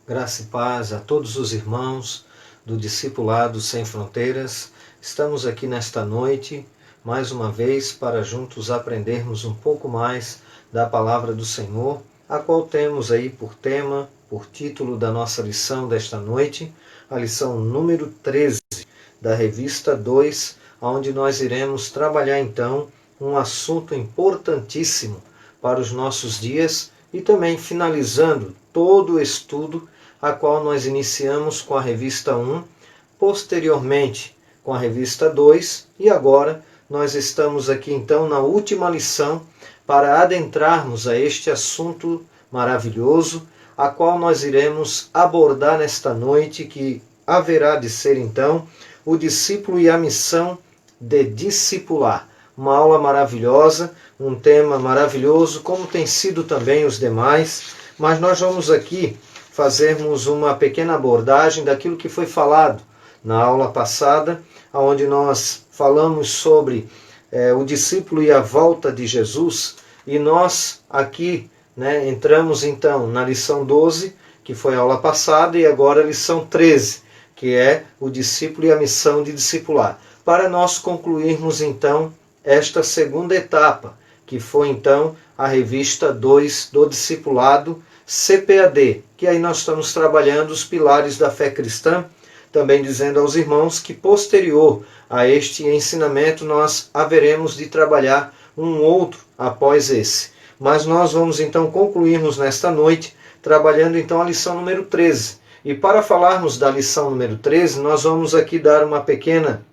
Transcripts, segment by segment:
Graça e paz a todos os irmãos do Discipulado Sem Fronteiras. Estamos aqui nesta noite, mais uma vez, para juntos aprendermos um pouco mais da Palavra do Senhor, a qual temos aí por tema, por título da nossa lição desta noite, a lição número 13 da revista 2, onde nós iremos trabalhar então um assunto importantíssimo para os nossos dias e também finalizando todo o estudo a qual nós iniciamos com a revista 1, posteriormente com a revista 2 e agora nós estamos aqui então na última lição para adentrarmos a este assunto maravilhoso, a qual nós iremos abordar nesta noite, que haverá de ser então o discípulo e a missão de discipular. Uma aula maravilhosa, um tema maravilhoso, como tem sido também os demais, mas nós vamos aqui fazermos uma pequena abordagem daquilo que foi falado na aula passada, onde nós falamos sobre o discípulo e a volta de Jesus, e nós aqui entramos então na lição 12, que foi a aula passada, e agora a lição 13, que é o discípulo e a missão de discipular, para nós concluirmos então esta segunda etapa, que foi então a revista 2 do discipulado CPAD, que aí nós estamos trabalhando os pilares da fé cristã, também dizendo aos irmãos que posterior a este ensinamento nós haveremos de trabalhar um outro após esse. Mas nós vamos então concluirmos nesta noite trabalhando então a lição número 13. E para falarmos da lição número 13, nós vamos aqui dar uma pequena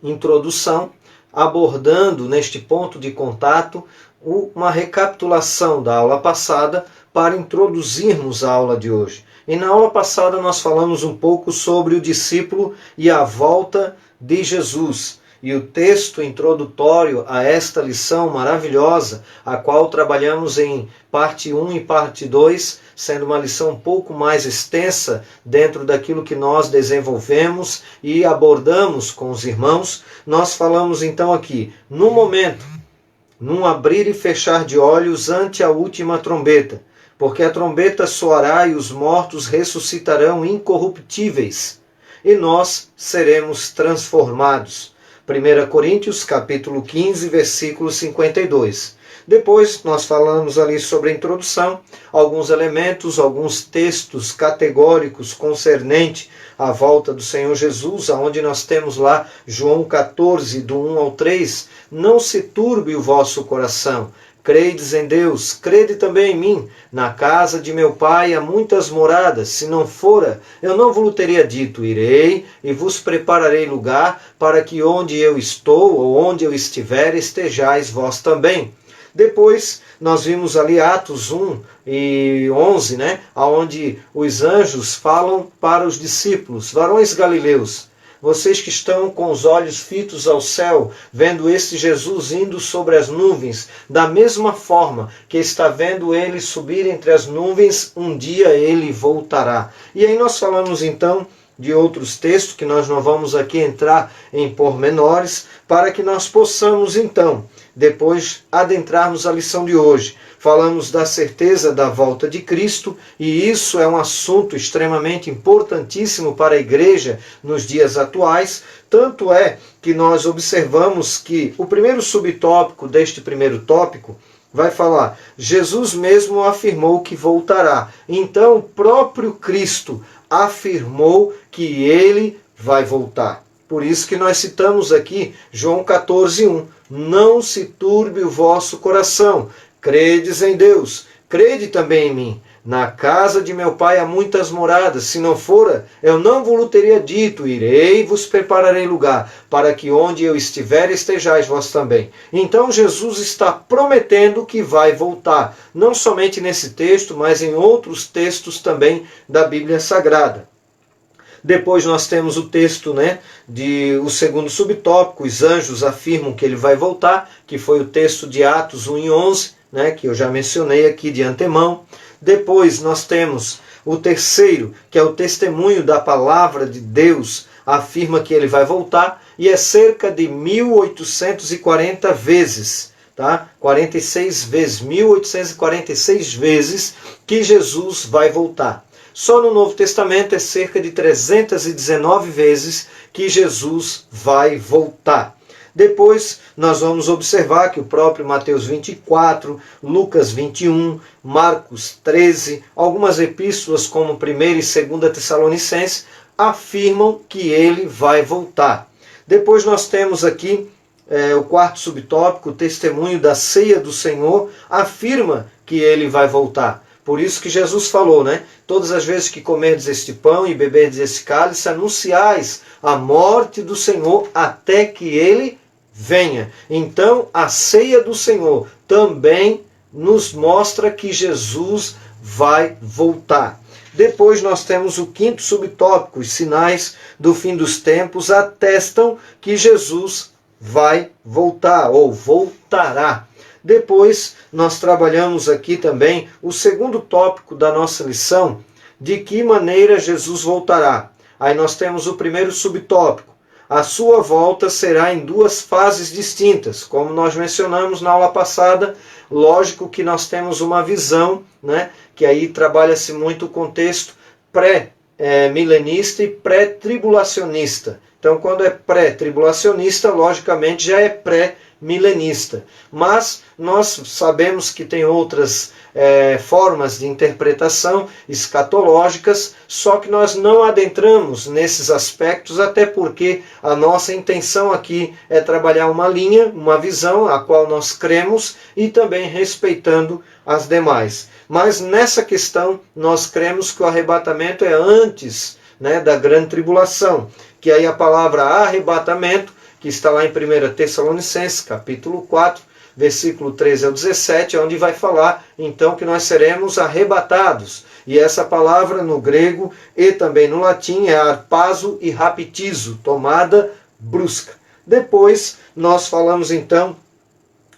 introdução, abordando neste ponto de contato uma recapitulação da aula passada para introduzirmos a aula de hoje. E na aula passada nós falamos um pouco sobre o discípulo e a volta de Jesus. E o texto introdutório a esta lição maravilhosa, a qual trabalhamos em parte 1 e parte 2, sendo uma lição um pouco mais extensa dentro daquilo que nós desenvolvemos e abordamos com os irmãos, nós falamos então aqui, no momento, num abrir e fechar de olhos ante a última trombeta, porque a trombeta soará e os mortos ressuscitarão incorruptíveis, e nós seremos transformados. 1 Coríntios capítulo 15, versículo 52. Depois nós falamos ali sobre a introdução, alguns elementos, alguns textos categóricos concernente à volta do Senhor Jesus, aonde nós temos lá João 14, do 1 ao 3, não se turbe o vosso coração. Credes em Deus, crede também em mim. Na casa de meu pai há muitas moradas. Se não fora, eu não vos teria dito, irei e vos prepararei lugar, para que onde eu estou, ou onde eu estiver, estejais vós também. Depois, nós vimos ali Atos 1 e 11, onde os anjos falam para os discípulos, varões galileus, vocês que estão com os olhos fitos ao céu, vendo este Jesus indo sobre as nuvens, da mesma forma que está vendo ele subir entre as nuvens, um dia ele voltará. E aí nós falamos então de outros textos, que nós não vamos aqui entrar em pormenores, para que nós possamos então, depois, adentrarmos a lição de hoje. Falamos da certeza da volta de Cristo, e isso é um assunto extremamente importantíssimo para a igreja nos dias atuais. Tanto é que nós observamos que o primeiro subtópico deste primeiro tópico vai falar, Jesus mesmo afirmou que voltará. Então o próprio Cristo afirmou que ele vai voltar. Por isso que nós citamos aqui João 14:1. Não se turbe o vosso coração. Credes em Deus, crede também em mim. Na casa de meu pai há muitas moradas. Se não fora, eu não vos teria dito, irei e vos prepararei lugar, para que onde eu estiver estejais vós também. Então Jesus está prometendo que vai voltar, não somente nesse texto, mas em outros textos também da Bíblia Sagrada. Depois nós temos o texto, o segundo subtópico, os anjos afirmam que ele vai voltar, que foi o texto de Atos 1 e 11, que eu já mencionei aqui de antemão. Depois nós temos o terceiro, que é o testemunho da palavra de Deus, afirma que ele vai voltar, e é cerca de 1840 vezes, 46 vezes, 1846 vezes que Jesus vai voltar. Só no Novo Testamento é cerca de 319 vezes que Jesus vai voltar. Depois nós vamos observar que o próprio Mateus 24, Lucas 21, Marcos 13, algumas epístolas como 1ª e 2ª Tessalonicenses afirmam que ele vai voltar. Depois nós temos aqui o quarto subtópico, o testemunho da ceia do Senhor, afirma que ele vai voltar. Por isso que Jesus falou, né? Todas as vezes que comerdes este pão e beberdes este cálice, anunciais a morte do Senhor até que ele venha. Então, a ceia do Senhor também nos mostra que Jesus vai voltar. Depois nós temos o quinto subtópico, os sinais do fim dos tempos atestam que Jesus vai voltar ou voltará. Depois nós trabalhamos aqui também o segundo tópico da nossa lição, de que maneira Jesus voltará. Aí nós temos o primeiro subtópico. A sua volta será em duas fases distintas. Como nós mencionamos na aula passada, lógico que nós temos uma visão, né, que aí trabalha-se muito o contexto pré-milenista e pré-tribulacionista. Então, quando é pré-tribulacionista, logicamente já é pré-milenista. Mas nós sabemos que tem outras formas de interpretação escatológicas, só que nós não adentramos nesses aspectos, até porque a nossa intenção aqui é trabalhar uma linha, uma visão, a qual nós cremos e também respeitando as demais. Mas nessa questão, nós cremos que o arrebatamento é antes, né, da grande tribulação, que aí a palavra arrebatamento, que está lá em 1ª Tessalonicenses, capítulo 4, versículo 13 ao 17, onde vai falar então que nós seremos arrebatados. E essa palavra no grego e também no latim é harpazo e raptizo, tomada brusca. Depois nós falamos então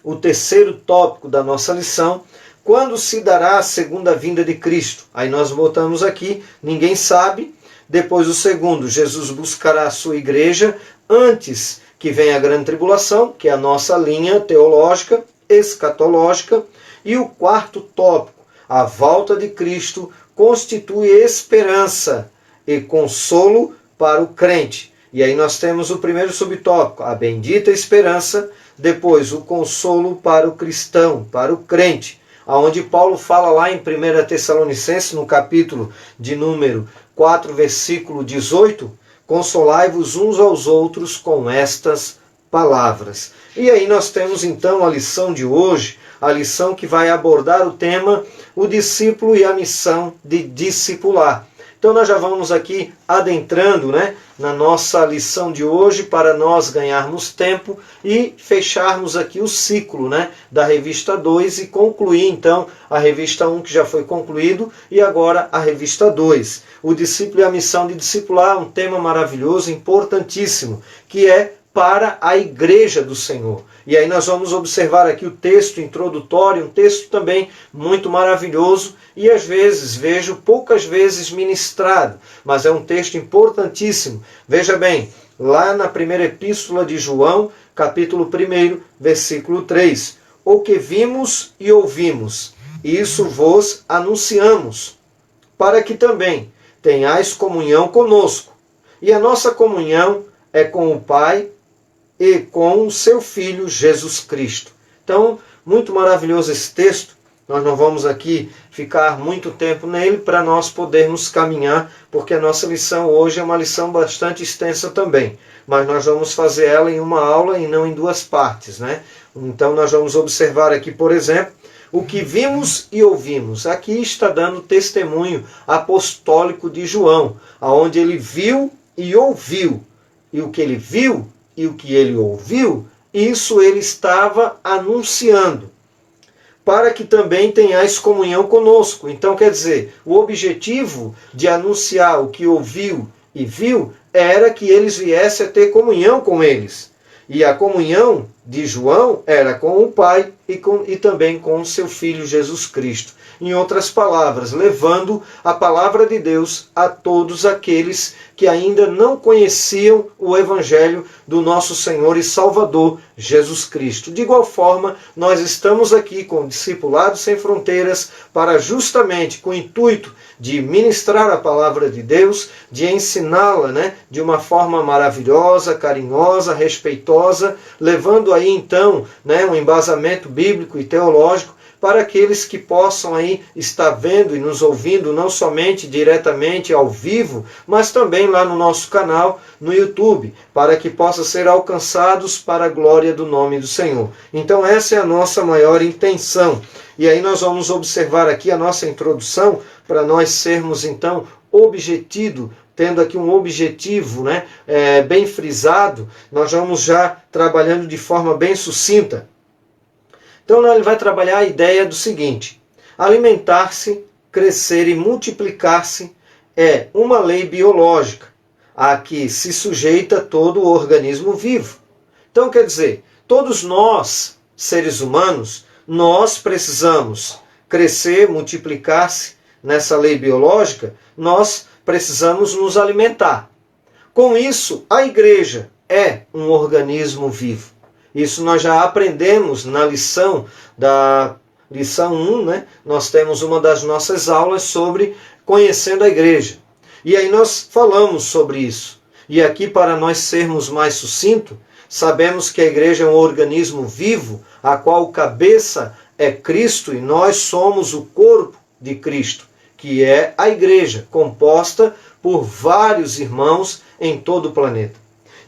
o terceiro tópico da nossa lição, quando se dará a segunda vinda de Cristo. Aí nós voltamos aqui, ninguém sabe. Depois o segundo, Jesus buscará a sua igreja antes que venha a grande tribulação, que é a nossa linha teológica, escatológica. E o quarto tópico, a volta de Cristo constitui esperança e consolo para o crente. E aí nós temos o primeiro subtópico, a bendita esperança, depois o consolo para o cristão, para o crente, aonde Paulo fala lá em 1ª Tessalonicenses, no capítulo de número 4, versículo 18, consolai-vos uns aos outros com estas palavras. E aí nós temos então a lição de hoje, a lição que vai abordar o tema, o discípulo e a missão de discipular. Então nós já vamos aqui adentrando, né, na nossa lição de hoje para nós ganharmos tempo e fecharmos aqui o ciclo, né, da revista 2 e concluir então a revista 1 que já foi concluído e agora a revista 2. O discípulo e a missão de discipular, um tema maravilhoso, importantíssimo, que é para a igreja do Senhor. E aí nós vamos observar aqui o texto introdutório, um texto também muito maravilhoso e às vezes vejo poucas vezes ministrado, mas é um texto importantíssimo. Veja bem, lá na primeira epístola de João, capítulo 1, versículo 3. O que vimos e ouvimos, isso vos anunciamos, para que também tenhais comunhão conosco. E a nossa comunhão é com o Pai e com o seu Filho Jesus Cristo. Então, muito maravilhoso esse texto. Nós não vamos aqui ficar muito tempo nele para nós podermos caminhar, porque a nossa lição hoje é uma lição bastante extensa também. Mas nós vamos fazer ela em uma aula e não em duas partes, né? Então nós vamos observar aqui, por exemplo, o que vimos e ouvimos. Aqui está dando testemunho apostólico de João, aonde ele viu e ouviu. E o que ele viu e o que ele ouviu, isso ele estava anunciando, para que também tenhais comunhão conosco. Então, quer dizer, o objetivo de anunciar o que ouviu e viu era que eles viessem a ter comunhão com eles. E a comunhão de João era com o Pai e também com o seu Filho Jesus Cristo. Em outras palavras, levando a palavra de Deus a todos aqueles que ainda não conheciam o Evangelho do nosso Senhor e Salvador Jesus Cristo. De igual forma, nós estamos aqui com o Discipulado Sem Fronteiras para justamente com o intuito de ministrar a palavra de Deus, de ensiná-la, de uma forma maravilhosa, carinhosa, respeitosa, levando aí então um embasamento bíblico e teológico para aqueles que possam aí estar vendo e nos ouvindo, não somente diretamente ao vivo, mas também lá no nosso canal no YouTube, para que possam ser alcançados para a glória do nome do Senhor. Então essa é a nossa maior intenção. E aí nós vamos observar aqui a nossa introdução, para nós sermos então tendo aqui um objetivo bem frisado, nós vamos já trabalhando de forma bem sucinta. Então ele vai trabalhar a ideia do seguinte: alimentar-se, crescer e multiplicar-se é uma lei biológica a que se sujeita todo o organismo vivo. Então quer dizer, todos nós, seres humanos, nós precisamos crescer, multiplicar-se nessa lei biológica, nós precisamos nos alimentar. Com isso, a igreja é um organismo vivo. Isso nós já aprendemos na lição 1, Nós temos uma das nossas aulas sobre conhecendo a igreja. E aí nós falamos sobre isso. E aqui, para nós sermos mais sucintos, sabemos que a igreja é um organismo vivo, a qual o cabeça é Cristo e nós somos o corpo de Cristo, que é a igreja, composta por vários irmãos em todo o planeta.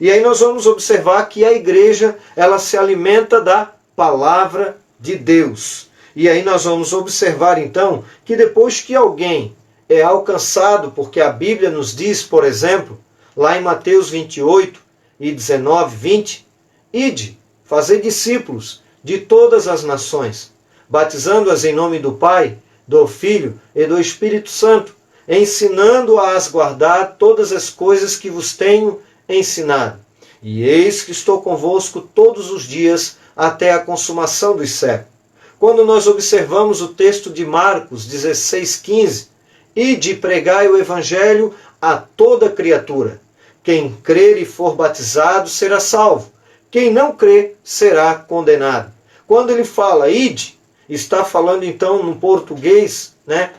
E aí nós vamos observar que a igreja, ela se alimenta da palavra de Deus. E aí nós vamos observar então que depois que alguém é alcançado, porque a Bíblia nos diz, por exemplo, lá em Mateus 28 e 19, 20, ide, fazei discípulos de todas as nações, batizando-as em nome do Pai, do Filho e do Espírito Santo, ensinando-as a guardar todas as coisas que vos tenho ensinado. E eis que estou convosco todos os dias até a consumação dos séculos. Quando nós observamos o texto de Marcos 16:15, ide pregai o evangelho a toda criatura. Quem crer e for batizado será salvo. Quem não crer será condenado. Quando ele fala ide, está falando então no português,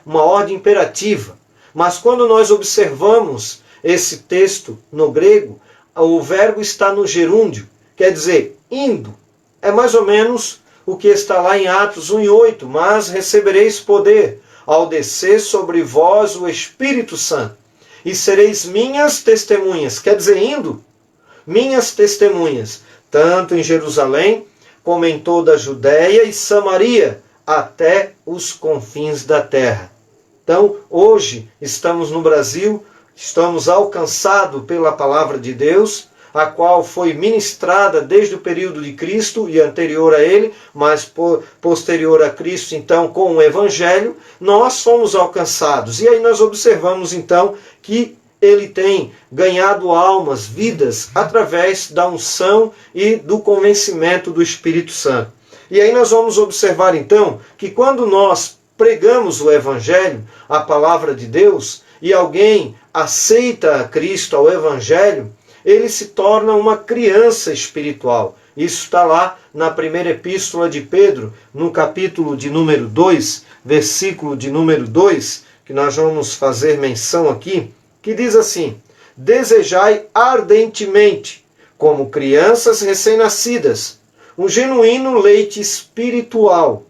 uma ordem imperativa. Mas quando nós observamos esse texto no grego, o verbo está no gerúndio, quer dizer, indo. É mais ou menos o que está lá em Atos 1:8, mas recebereis poder ao descer sobre vós o Espírito Santo, e sereis minhas testemunhas, quer dizer, indo, minhas testemunhas, tanto em Jerusalém, como em toda a Judéia e Samaria, até os confins da terra. Então, hoje, estamos no Brasil, estamos alcançados pela palavra de Deus, a qual foi ministrada desde o período de Cristo e anterior a ele, mas posterior a Cristo, então, com o Evangelho, nós fomos alcançados. E aí nós observamos, então, que ele tem ganhado almas, vidas, através da unção e do convencimento do Espírito Santo. E aí nós vamos observar, então, que quando nós pregamos o Evangelho, a palavra de Deus, e alguém aceita a Cristo, ao Evangelho, ele se torna uma criança espiritual. Isso está lá na primeira epístola de Pedro, no capítulo de número 2, versículo de número 2, que nós vamos fazer menção aqui, que diz assim: desejai ardentemente, como crianças recém-nascidas, um genuíno leite espiritual,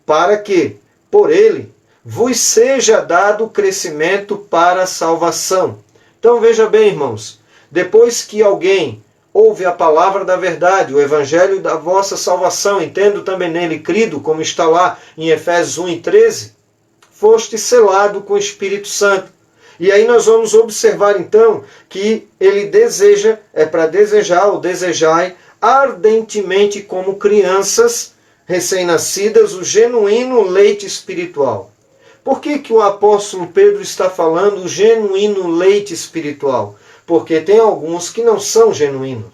para que, por ele, vos seja dado crescimento para a salvação. Então veja bem, irmãos, depois que alguém ouve a palavra da verdade, o evangelho da vossa salvação, e tendo também nele crido, como está lá em Efésios 1:13, foste selado com o Espírito Santo. E aí nós vamos observar então que ele deseja, é para desejar ou desejai ardentemente como crianças recém-nascidas o genuíno leite espiritual. Por que o apóstolo Pedro está falando o genuíno leite espiritual? Porque tem alguns que não são genuínos.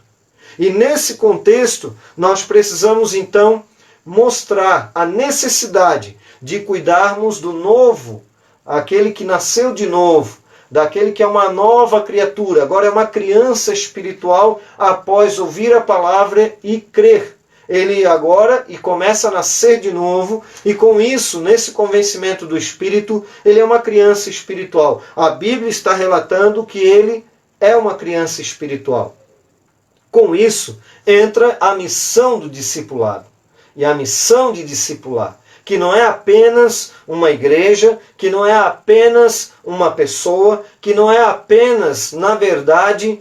E nesse contexto, nós precisamos então mostrar a necessidade de cuidarmos do novo, aquele que nasceu de novo, daquele que é uma nova criatura, agora é uma criança espiritual após ouvir a palavra e crer. Ele agora começa a nascer de novo, e com isso, nesse convencimento do Espírito, ele é uma criança espiritual. A Bíblia está relatando que ele é uma criança espiritual. Com isso, entra a missão do discipulado. E a missão de discipular, que não é apenas uma igreja, que não é apenas uma pessoa, que não é apenas, na verdade,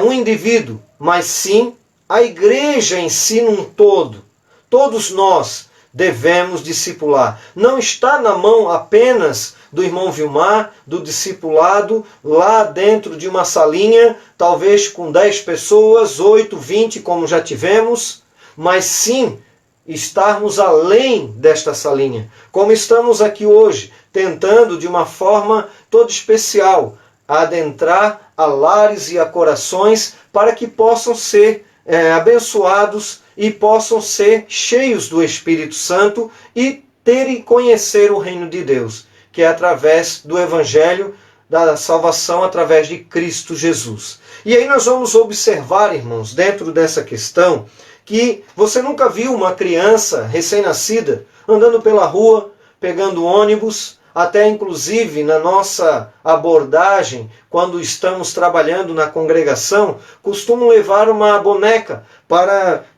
um indivíduo, mas sim a igreja em si num todo. Todos nós devemos discipular. Não está na mão apenas do irmão Vilmar, do discipulado, lá dentro de uma salinha, talvez com 10 pessoas, 8, 20, como já tivemos, mas sim estarmos além desta salinha, como estamos aqui hoje, tentando de uma forma toda especial adentrar a lares e a corações para que possam ser abençoados e possam ser cheios do Espírito Santo e ter e conhecer o reino de Deus, que é através do Evangelho da salvação através de Cristo Jesus. E aí nós vamos observar, irmãos, dentro dessa questão, que você nunca viu uma criança recém-nascida andando pela rua, pegando ônibus, até inclusive na nossa abordagem, quando estamos trabalhando na congregação, costumam levar uma boneca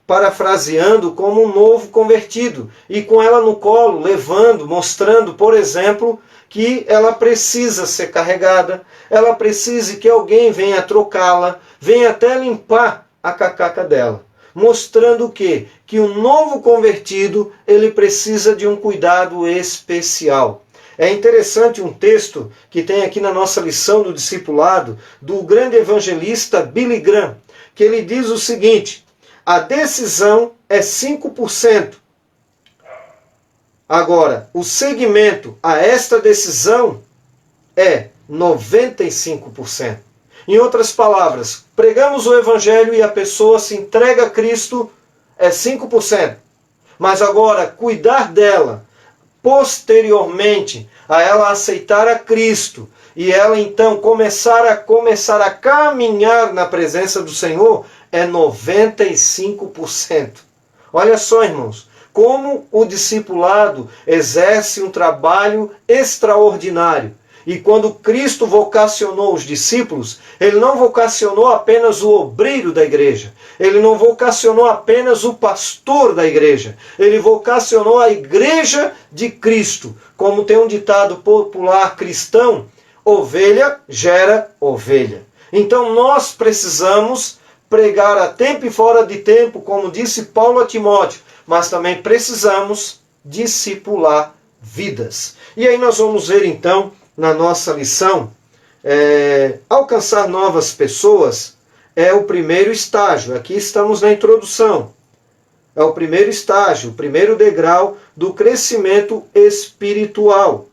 parafraseando como um novo convertido, e com ela no colo, levando, mostrando, por exemplo, que ela precisa ser carregada, ela precisa que alguém venha trocá-la, venha até limpar a cacaca dela. Mostrando o quê? Que o novo convertido, ele precisa de um cuidado especial. É interessante um texto que tem aqui na nossa lição do discipulado, do grande evangelista Billy Graham, que ele diz o seguinte: a decisão é 5%. Agora, o seguimento a esta decisão é 95%. Em outras palavras, pregamos o Evangelho e a pessoa se entrega a Cristo, é 5%. Mas agora, cuidar dela, posteriormente a ela aceitar a Cristo, e ela então começar a caminhar na presença do Senhor, é 95%. Olha só, irmãos, como o discipulado exerce um trabalho extraordinário. E quando Cristo vocacionou os discípulos, Ele não vocacionou apenas o obreiro da igreja. Ele não vocacionou apenas o pastor da igreja. Ele vocacionou a igreja de Cristo. Como tem um ditado popular cristão, ovelha gera ovelha. Então nós precisamos pregar a tempo e fora de tempo, como disse Paulo a Timóteo, mas também precisamos discipular vidas. E aí nós vamos ver então, na nossa lição, alcançar novas pessoas é o primeiro estágio. Aqui estamos na introdução. É o primeiro estágio, o primeiro degrau do crescimento espiritual.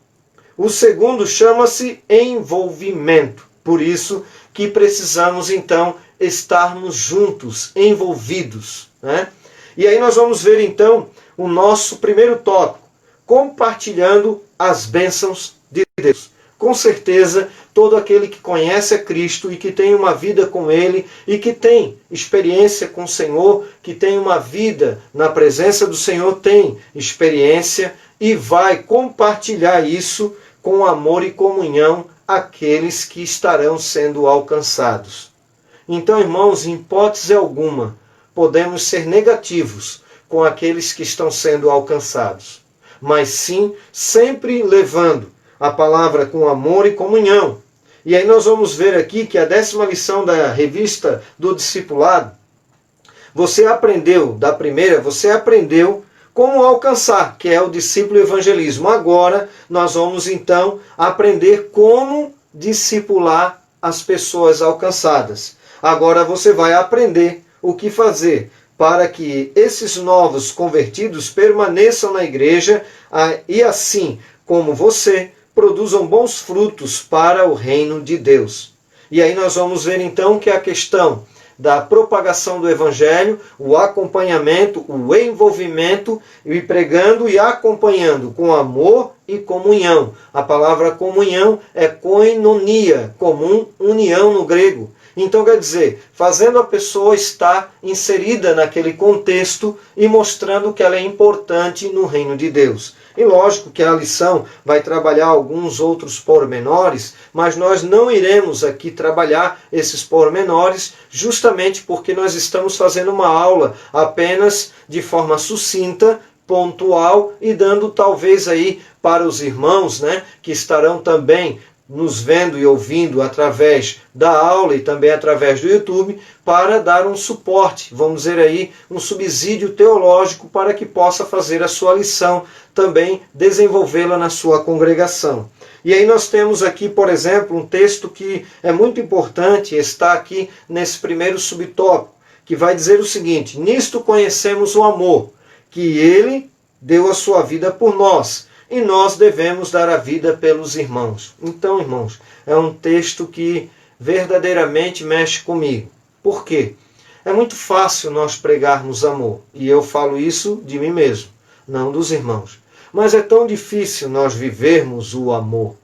O segundo chama-se envolvimento. Por isso que precisamos então estarmos juntos, envolvidos, né? E aí nós vamos ver então o nosso primeiro tópico, compartilhando as bênçãos de Deus. Com certeza, todo aquele que conhece a Cristo e que tem uma vida com Ele e que tem experiência com o Senhor, que tem uma vida na presença do Senhor, tem experiência e vai compartilhar isso com amor e comunhão àqueles que estarão sendo alcançados. Então, irmãos, em hipótese alguma, podemos ser negativos com aqueles que estão sendo alcançados, mas sim sempre levando a palavra com amor e comunhão. E aí nós vamos ver aqui que a 10ª lição da revista do discipulado, você aprendeu, da primeira, você aprendeu como alcançar, que é o discípulo evangelismo. Agora nós vamos então aprender como discipular as pessoas alcançadas. Agora você vai aprender o que fazer para que esses novos convertidos permaneçam na igreja e assim como você, produzam bons frutos para o reino de Deus. E aí nós vamos ver então que a questão da propagação do Evangelho, o acompanhamento, o envolvimento, e pregando e acompanhando com amor e comunhão. A palavra comunhão é koinonia, comum, união no grego. Então, quer dizer, fazendo a pessoa estar inserida naquele contexto e mostrando que ela é importante no reino de Deus. E lógico que a lição vai trabalhar alguns outros pormenores, mas nós não iremos aqui trabalhar esses pormenores justamente porque nós estamos fazendo uma aula apenas de forma sucinta, pontual e dando talvez aí para os irmãos, né, que estarão também nos vendo e ouvindo através da aula e também através do YouTube, para dar um suporte, vamos dizer aí, um subsídio teológico para que possa fazer a sua lição, também desenvolvê-la na sua congregação. E aí nós temos aqui, por exemplo, um texto que é muito importante, está aqui nesse primeiro subtópico, que vai dizer o seguinte: nisto conhecemos o amor, que ele deu a sua vida por nós, e nós devemos dar a vida pelos irmãos. Então, irmãos, é um texto que verdadeiramente mexe comigo. Por quê? É muito fácil nós pregarmos amor, e eu falo isso de mim mesmo, não dos irmãos. Mas é tão difícil nós vivermos o amor.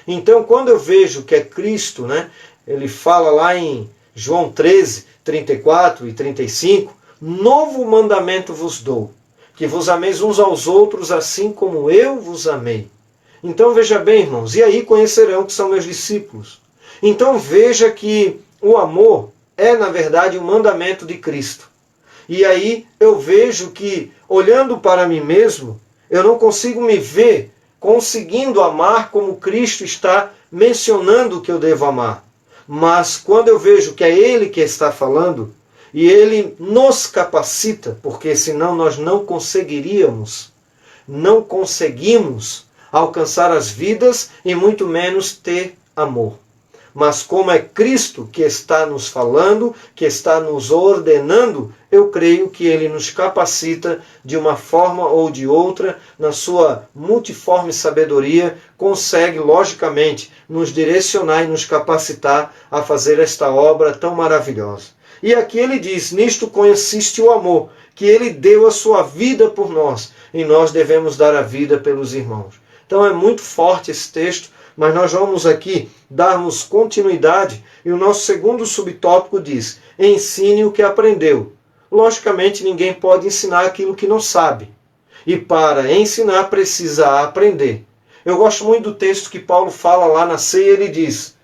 Então, quando eu vejo que é Cristo, né, ele fala lá em João 13, 34 e 35, novo mandamento vos dou, que vos ameis uns aos outros assim como eu vos amei. Então veja bem, irmãos, e aí conhecerão que são meus discípulos. Então veja que o amor é, na verdade, um mandamento de Cristo. E aí eu vejo que, olhando para mim mesmo, eu não consigo me ver conseguindo amar como Cristo está mencionando que eu devo amar. Mas quando eu vejo que é Ele que está falando, e Ele nos capacita, porque senão nós não conseguimos alcançar as vidas e muito menos ter amor. Mas como é Cristo que está nos falando, que está nos ordenando, eu creio que Ele nos capacita de uma forma ou de outra, na sua multiforme sabedoria, consegue logicamente nos direcionar e nos capacitar a fazer esta obra tão maravilhosa. E aqui ele diz, nisto consiste o amor, que ele deu a sua vida por nós, e nós devemos dar a vida pelos irmãos. Então é muito forte esse texto, mas nós vamos aqui darmos continuidade, e o nosso segundo subtópico diz, ensine o que aprendeu. Logicamente ninguém pode ensinar aquilo que não sabe, e para ensinar precisa aprender. Eu gosto muito do texto que Paulo fala lá na ceia, ele diz,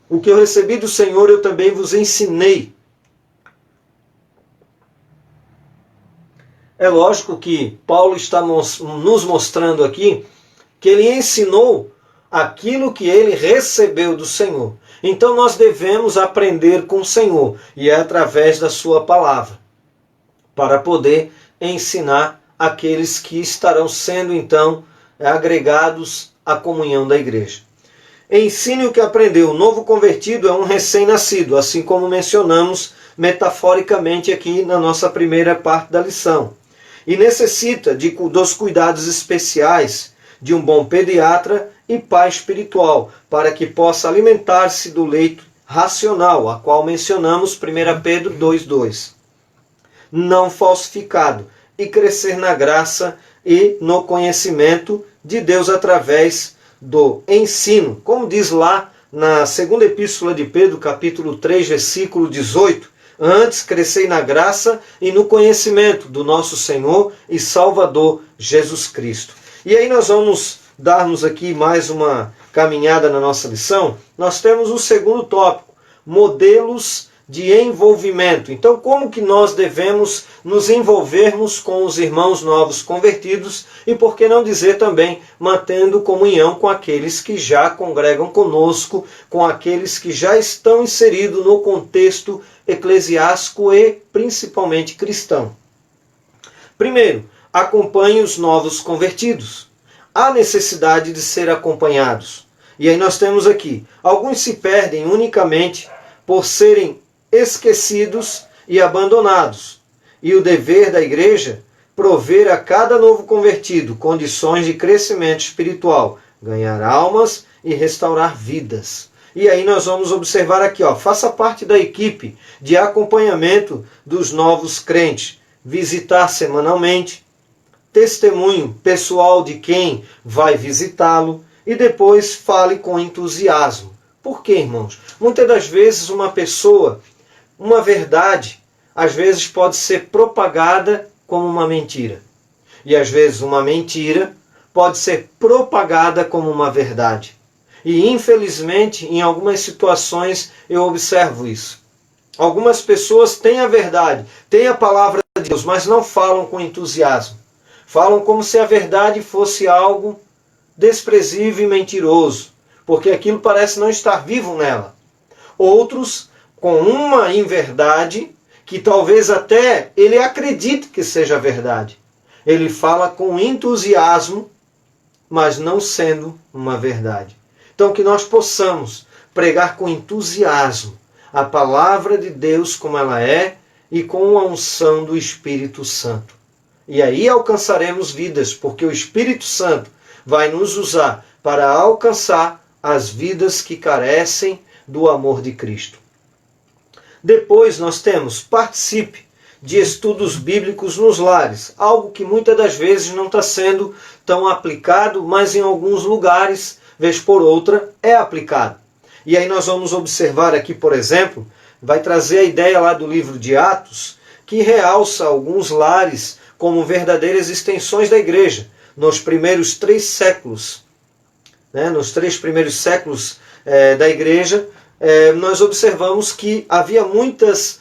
o que eu recebi do Senhor eu também vos ensinei. É lógico que Paulo está nos mostrando aqui que ele ensinou aquilo que ele recebeu do Senhor. Então nós devemos aprender com o Senhor, e é através da sua palavra, para poder ensinar aqueles que estarão sendo então agregados à comunhão da igreja. Ensine o que aprendeu. O novo convertido é um recém-nascido, assim como mencionamos metaforicamente aqui na nossa primeira parte da lição. E necessita dos cuidados especiais de um bom pediatra e pai espiritual, para que possa alimentar-se do leite racional, a qual mencionamos 1 Pedro 2,2. Não falsificado, e crescer na graça e no conhecimento de Deus através do ensino. Como diz lá na segunda epístola de Pedro, capítulo 3, versículo 18, antes crescei na graça e no conhecimento do nosso Senhor e Salvador Jesus Cristo. E aí nós vamos darmos aqui mais uma caminhada na nossa lição. Nós temos o segundo tópico, modelos de envolvimento. Então, como que nós devemos nos envolvermos com os irmãos novos convertidos e, por que não dizer também, mantendo comunhão com aqueles que já congregam conosco, com aqueles que já estão inseridos no contexto eclesiástico e principalmente cristão. Primeiro, acompanhe os novos convertidos. Há necessidade de ser acompanhados. E aí nós temos aqui, alguns se perdem unicamente por serem esquecidos e abandonados. E o dever da igreja, prover a cada novo convertido condições de crescimento espiritual, ganhar almas e restaurar vidas. E aí nós vamos observar aqui, ó, faça parte da equipe de acompanhamento dos novos crentes, visitar semanalmente, testemunho pessoal de quem vai visitá-lo e depois fale com entusiasmo. Por quê, irmãos? Muitas das vezes uma pessoa, uma verdade, às vezes pode ser propagada como uma mentira. E às vezes uma mentira pode ser propagada como uma verdade. E infelizmente, em algumas situações, eu observo isso. Algumas pessoas têm a verdade, têm a palavra de Deus, mas não falam com entusiasmo. Falam como se a verdade fosse algo desprezível e mentiroso, porque aquilo parece não estar vivo nela. Outros, com uma inverdade, que talvez até ele acredite que seja verdade. Ele fala com entusiasmo, mas não sendo uma verdade. Então que nós possamos pregar com entusiasmo a palavra de Deus como ela é e com a unção do Espírito Santo. E aí alcançaremos vidas, porque o Espírito Santo vai nos usar para alcançar as vidas que carecem do amor de Cristo. Depois nós temos, participe de estudos bíblicos nos lares, algo que muitas das vezes não está sendo tão aplicado, mas em alguns lugares, vez por outra, é aplicado. E aí nós vamos observar aqui, por exemplo, vai trazer a ideia lá do livro de Atos, que realça alguns lares como verdadeiras extensões da igreja, nos primeiros 3 séculos. Nos 3 primeiros séculos da igreja, nós observamos que havia muitas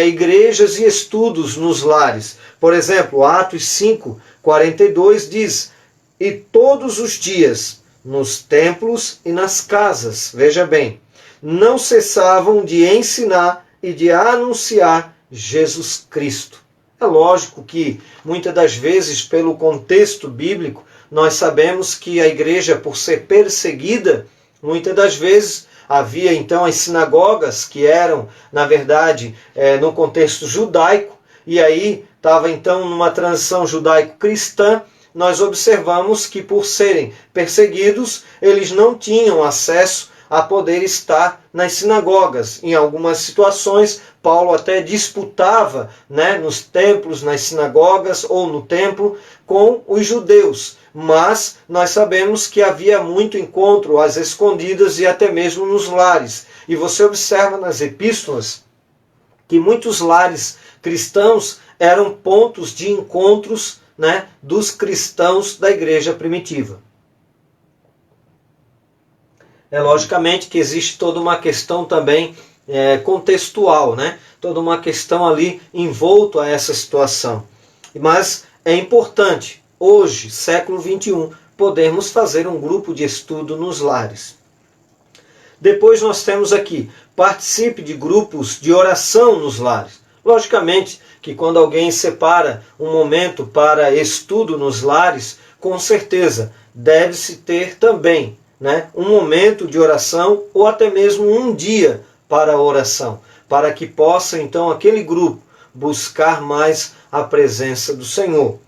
igrejas e estudos nos lares. Por exemplo, Atos 5:42 diz: e todos os dias, nos templos e nas casas, veja bem, não cessavam de ensinar e de anunciar Jesus Cristo. É lógico que, muitas das vezes, pelo contexto bíblico, nós sabemos que a igreja, por ser perseguida, muitas das vezes havia então as sinagogas, que eram, na verdade, no contexto judaico, e aí estava então numa transição judaico-cristã. Nós observamos que, por serem perseguidos, eles não tinham acesso a poder estar nas sinagogas. Em algumas situações, Paulo até disputava, nos templos, nas sinagogas ou no templo com os judeus. Mas nós sabemos que havia muito encontro às escondidas e até mesmo nos lares. E você observa nas epístolas que muitos lares cristãos eram pontos de encontros dos cristãos da igreja primitiva. Logicamente que existe toda uma questão também contextual, toda uma questão ali envolto a essa situação. Mas é importante, hoje, século XXI, podermos fazer um grupo de estudo nos lares. Depois nós temos aqui, participe de grupos de oração nos lares. Logicamente que quando alguém separa um momento para estudo nos lares, com certeza deve-se ter também um momento de oração ou até mesmo um dia para a oração, para que possa então aquele grupo buscar mais a presença do Senhor.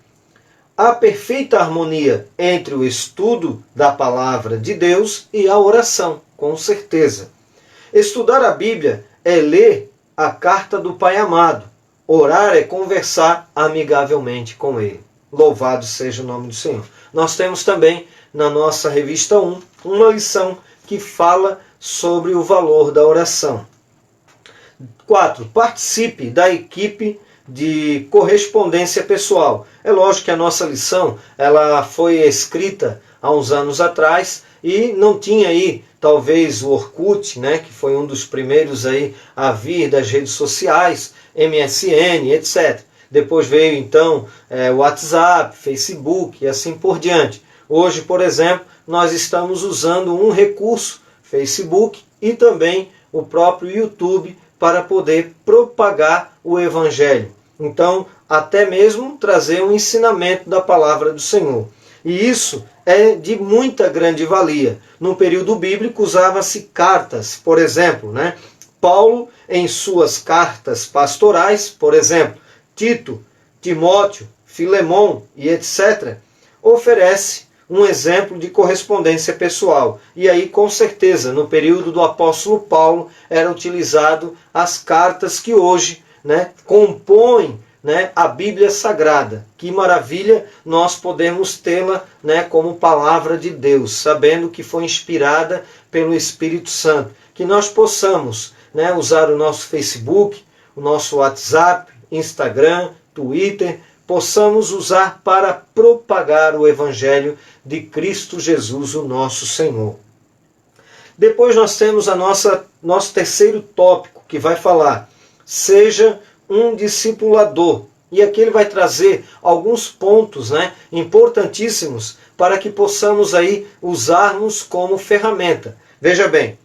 Há perfeita harmonia entre o estudo da palavra de Deus e a oração, com certeza. Estudar a Bíblia é ler a carta do Pai amado. Orar é conversar amigavelmente com Ele. Louvado seja o nome do Senhor. Nós temos também na nossa revista 1 uma lição que fala sobre o valor da oração. 4. Participe da equipe de correspondência pessoal. É lógico que a nossa lição ela foi escrita há uns anos atrás e não tinha aí talvez o Orkut, que foi um dos primeiros aí a vir das redes sociais, MSN, etc. Depois veio então o WhatsApp, Facebook e assim por diante. Hoje, por exemplo, nós estamos usando um recurso, Facebook, e também o próprio YouTube para poder propagar o Evangelho. Então, até mesmo trazer um ensinamento da palavra do Senhor. E isso é de muita grande valia. No período bíblico usava-se cartas, por exemplo, Paulo, em suas cartas pastorais, por exemplo, Tito, Timóteo, Filemão e etc., oferece um exemplo de correspondência pessoal. E aí, com certeza, no período do apóstolo Paulo, era utilizado as cartas que hoje, compõem, a Bíblia Sagrada. Que maravilha nós podemos tê-la, como palavra de Deus, sabendo que foi inspirada pelo Espírito Santo. Que nós possamos, usar o nosso Facebook, o nosso WhatsApp, Instagram, Twitter, possamos usar para propagar o Evangelho de Cristo Jesus, o nosso Senhor. Depois nós temos nosso terceiro tópico, que vai falar: seja um discipulador. E aqui ele vai trazer alguns pontos, importantíssimos para que possamos aí usarmos como ferramenta. Veja bem,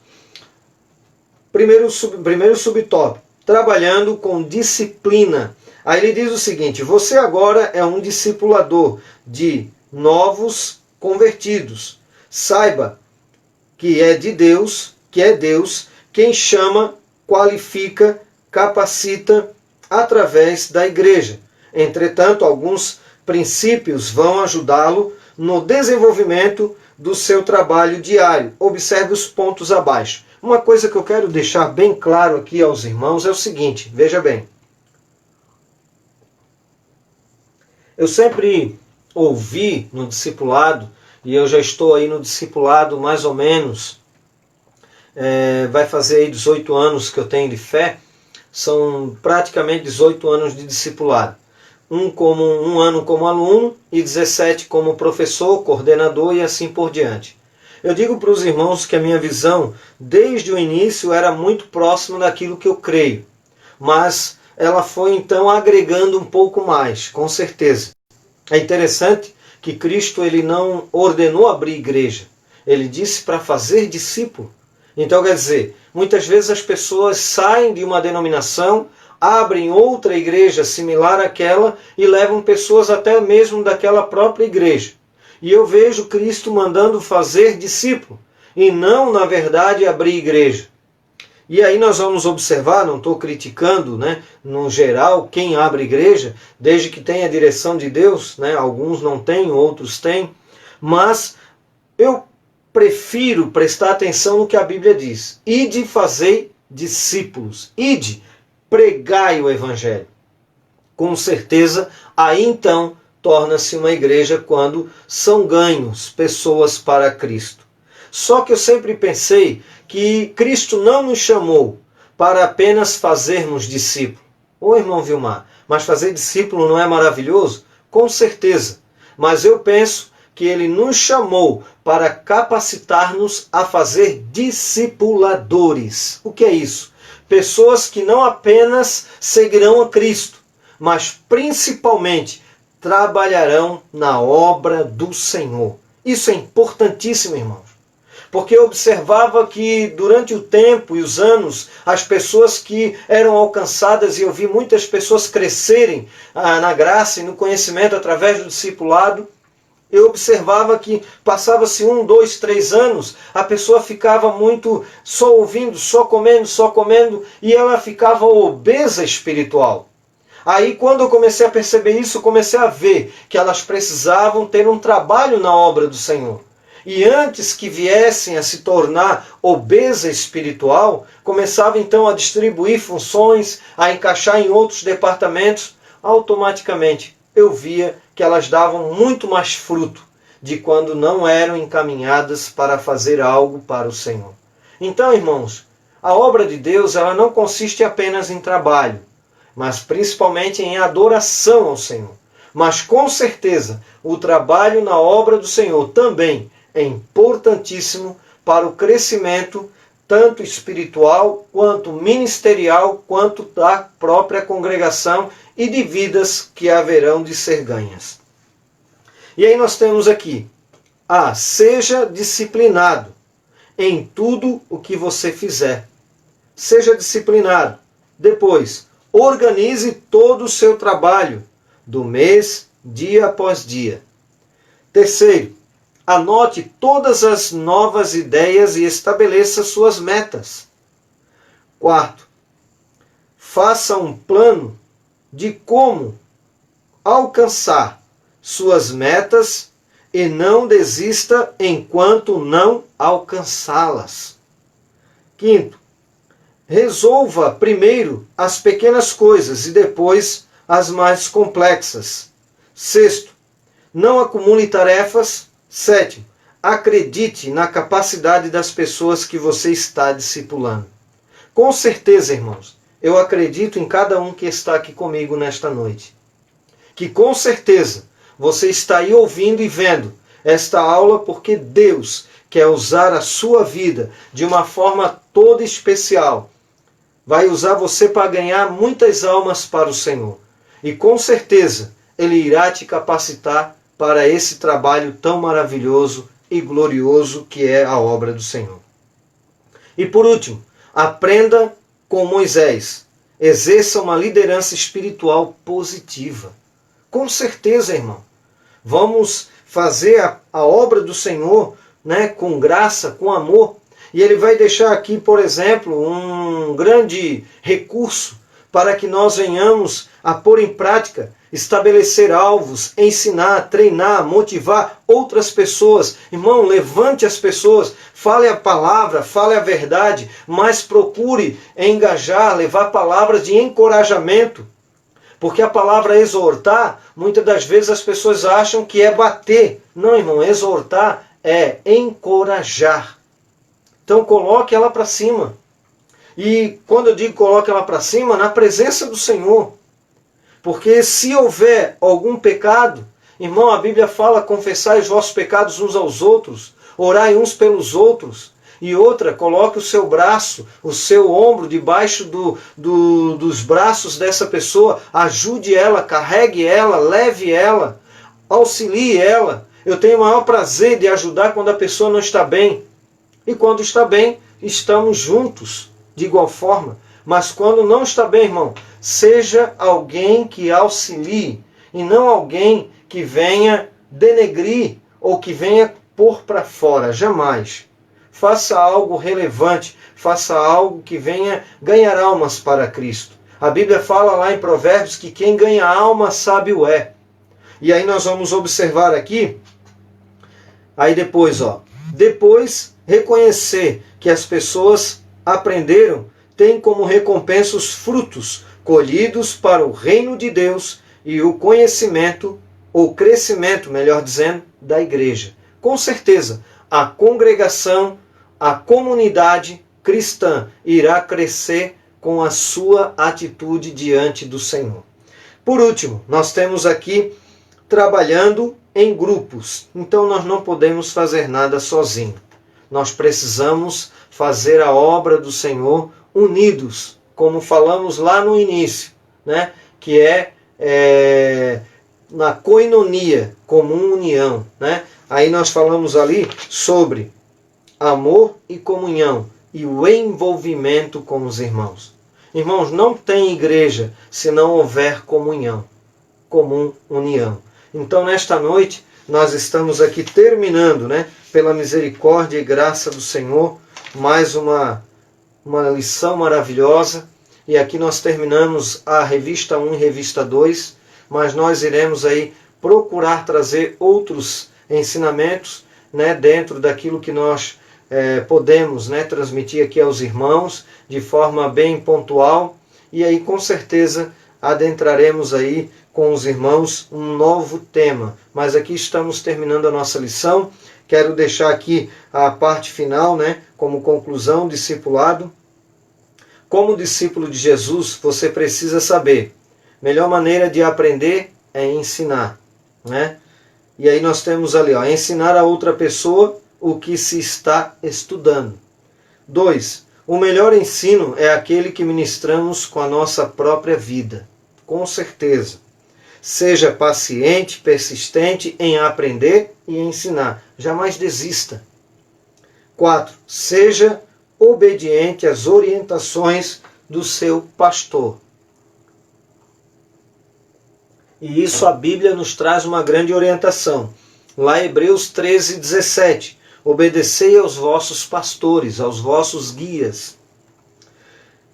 primeiro subtópico, trabalhando com disciplina. Aí ele diz o seguinte: você agora é um discipulador de novos convertidos. Saiba que é Deus quem chama, qualifica, capacita através da igreja. Entretanto, alguns princípios vão ajudá-lo no desenvolvimento do seu trabalho diário. Observe os pontos abaixo. Uma coisa que eu quero deixar bem claro aqui aos irmãos é o seguinte, veja bem. Eu sempre ouvi no discipulado, e eu já estou aí no discipulado mais ou menos, vai fazer aí 18 anos que eu tenho de fé, são praticamente 18 anos de discipulado. Um ano como aluno e 17 como professor, coordenador e assim por diante. Eu digo para os irmãos que a minha visão, desde o início, era muito próxima daquilo que eu creio. Mas ela foi então agregando um pouco mais, com certeza. É interessante que Cristo ele não ordenou abrir igreja. Ele disse para fazer discípulo. Então quer dizer, muitas vezes as pessoas saem de uma denominação, abrem outra igreja similar àquela e levam pessoas até mesmo daquela própria igreja. E eu vejo Cristo mandando fazer discípulo e não, na verdade, abrir igreja. E aí nós vamos observar, não estou criticando, no geral, quem abre igreja, desde que tenha a direção de Deus, alguns não têm, outros têm, mas eu prefiro prestar atenção no que a Bíblia diz. Ide fazei discípulos, ide, pregai o Evangelho. Com certeza, aí então torna-se uma igreja quando são ganhos pessoas para Cristo. Só que eu sempre pensei que Cristo não nos chamou para apenas fazermos discípulo. Ô irmão Vilmar, mas fazer discípulo não é maravilhoso? Com certeza. Mas eu penso que Ele nos chamou para capacitar-nos a fazer discipuladores. O que é isso? Pessoas que não apenas seguirão a Cristo, mas principalmente trabalharão na obra do Senhor. Isso é importantíssimo, irmãos. Porque eu observava que durante o tempo e os anos, as pessoas que eram alcançadas, e eu vi muitas pessoas crescerem na graça e no conhecimento através do discipulado, eu observava que passava-se 1, 2, 3 anos, a pessoa ficava muito só ouvindo, só comendo, e ela ficava obesa espiritual. Aí quando eu comecei a perceber isso, comecei a ver que elas precisavam ter um trabalho na obra do Senhor. E antes que viessem a se tornar obesa espiritual, começava então a distribuir funções, a encaixar em outros departamentos, automaticamente eu via que elas davam muito mais fruto de quando não eram encaminhadas para fazer algo para o Senhor. Então, irmãos, a obra de Deus ela não consiste apenas em trabalho, mas principalmente em adoração ao Senhor. Mas com certeza, o trabalho na obra do Senhor também é importantíssimo para o crescimento tanto espiritual, quanto ministerial, quanto da própria congregação e de vidas que haverão de ser ganhas. E aí nós temos aqui, seja disciplinado em tudo o que você fizer. Seja disciplinado. Depois, organize todo o seu trabalho do mês, dia após dia. Terceiro, anote todas as novas ideias e estabeleça suas metas. Quarto, faça um plano de como alcançar suas metas e não desista enquanto não alcançá-las. Quinto, resolva primeiro as pequenas coisas e depois as mais complexas. Sexto, não acumule tarefas. Sétimo, acredite na capacidade das pessoas que você está discipulando. Com certeza, irmãos, eu acredito em cada um que está aqui comigo nesta noite. Que com certeza você está aí ouvindo e vendo esta aula porque Deus quer usar a sua vida de uma forma toda especial. Vai usar você para ganhar muitas almas para o Senhor. E com certeza Ele irá te capacitar para esse trabalho tão maravilhoso e glorioso que é a obra do Senhor. E por último, aprenda com Moisés. Exerça uma liderança espiritual positiva. Com certeza, irmão. Vamos fazer a obra do Senhor, né, com graça, com amor. E Ele vai deixar aqui, por exemplo, um grande recurso para que nós venhamos a pôr em prática, estabelecer alvos, ensinar, treinar, motivar outras pessoas. Irmão, levante as pessoas, fale a palavra, fale a verdade, mas procure engajar, levar palavras de encorajamento. Porque a palavra exortar, muitas das vezes as pessoas acham que é bater. Não, irmão, exortar é encorajar. Então coloque ela para cima. E quando eu digo coloque ela para cima, na presença do Senhor. Porque se houver algum pecado, irmão, a Bíblia fala, confessai os vossos pecados uns aos outros, orai uns pelos outros. E outra, coloque o seu braço, o seu ombro debaixo dos braços dessa pessoa, ajude ela, carregue ela, leve ela, auxilie ela. Eu tenho o maior prazer de ajudar quando a pessoa não está bem. E quando está bem, estamos juntos de igual forma. Mas quando não está bem, irmão, seja alguém que auxilie e não alguém que venha denegrir ou que venha pôr para fora. Jamais. Faça algo relevante, faça algo que venha ganhar almas para Cristo. A Bíblia fala lá em Provérbios que quem ganha alma sábio é. E aí nós vamos observar aqui, aí depois, depois reconhecer que as pessoas aprenderam, tem como recompensa os frutos colhidos para o reino de Deus e o conhecimento, ou crescimento, melhor dizendo, da igreja. Com certeza, a congregação, a comunidade cristã irá crescer com a sua atitude diante do Senhor. Por último, nós temos aqui trabalhando em grupos. Então nós não podemos fazer nada sozinho. Nós precisamos fazer a obra do Senhor unidos, como falamos lá no início, né? Que é na koinonia, comum união, né? Aí nós falamos ali sobre amor e comunhão e o envolvimento com os irmãos. Irmãos, não tem igreja se não houver comunhão, comum união. Então nesta noite nós estamos aqui terminando, né, pela misericórdia e graça do Senhor, mais uma lição maravilhosa. E aqui nós terminamos a revista 1 e revista 2, mas nós iremos aí procurar trazer outros ensinamentos, né, dentro daquilo que nós podemos, né, transmitir aqui aos irmãos de forma bem pontual. E aí com certeza adentraremos aí com os irmãos um novo tema. Mas aqui estamos terminando a nossa lição. Quero deixar aqui a parte final, né, como conclusão, discipulado. Como discípulo de Jesus, você precisa saber, melhor maneira de aprender é ensinar, né? E aí nós temos ali, ensinar a outra pessoa o que se está estudando. 2. O melhor ensino é aquele que ministramos com a nossa própria vida. Com certeza. Seja paciente, persistente em aprender e ensinar. Jamais desista. 4. Seja obediente às orientações do seu pastor. E isso a Bíblia nos traz uma grande orientação. Lá em Hebreus 13, 17. Obedecei aos vossos pastores, aos vossos guias.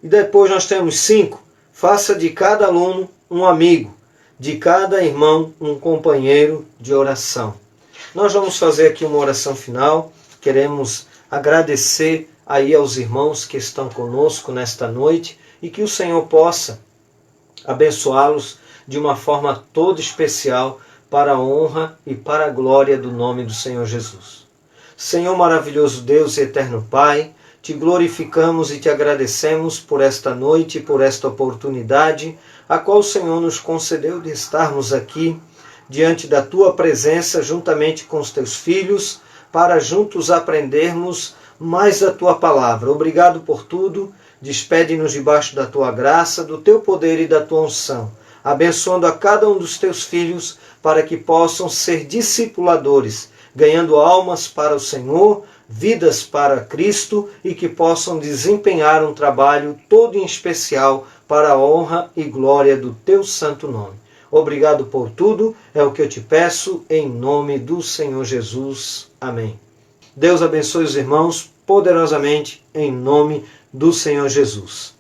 E depois nós temos 5. Faça de cada aluno um amigo, de cada irmão um companheiro de oração. Nós vamos fazer aqui uma oração final. Queremos agradecer aí aos irmãos que estão conosco nesta noite e que o Senhor possa abençoá-los de uma forma toda especial para a honra e para a glória do nome do Senhor Jesus. Senhor maravilhoso Deus e eterno Pai, te glorificamos e te agradecemos por esta noite e por esta oportunidade, a qual o Senhor nos concedeu de estarmos aqui diante da tua presença, juntamente com os teus filhos, para juntos aprendermos mais da tua palavra. Obrigado por tudo. Despede-nos debaixo da tua graça, do teu poder e da tua unção, abençoando a cada um dos teus filhos para que possam ser discipuladores, ganhando almas para o Senhor, vidas para Cristo e que possam desempenhar um trabalho todo em especial para a honra e glória do teu santo nome. Obrigado por tudo, é o que eu te peço, em nome do Senhor Jesus. Amém. Deus abençoe os irmãos poderosamente, em nome do Senhor Jesus.